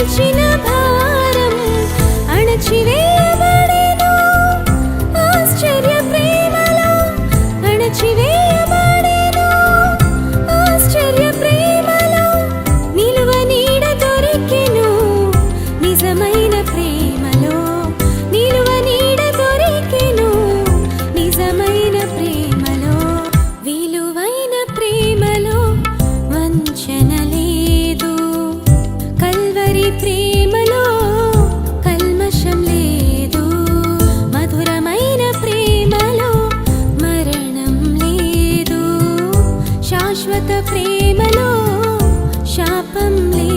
మోచిన భారం అణచివేయబడెను. ఆశ్చర్య ప్రేమలో అణచివేయబడెను. ఆశ్చర్య ప్రేమలో నిలువ నీడ దొరికెను. నిజమైన ప్రేమలో నిలువ నీడ దొరికెను. నిజమైన ప్రేమలో విలువైన ప్రేమలో వంచన లేదు. కల్వరి ప్రేమలో కల్మషం లేదు. మధురమైన ప్రేమలో మరణం లేదు. శాశ్వత ప్రేమలో శాపం లేదు.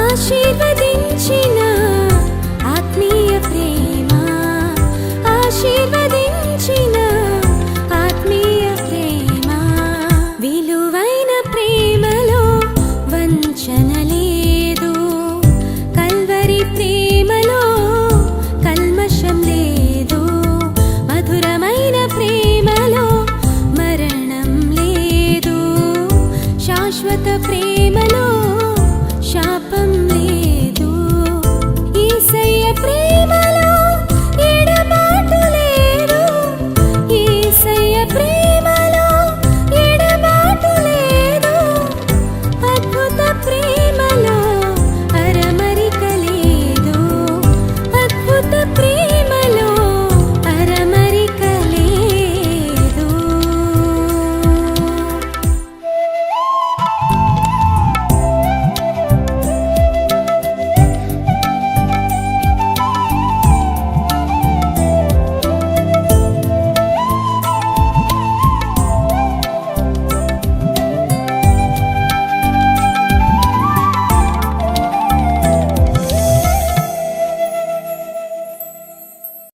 ఆశీర్వదించిన ఆత్మీయ ప్రేమ, ఆశీర్వదించిన ఆత్మీయ ప్రేమ. విలువైన ప్రేమలో వంచన లేదు. కల్వరి ప్రేమలో కల్మషం లేదు. మధురమైన ప్రేమలో మరణం లేదు. శాశ్వత ప్రేమ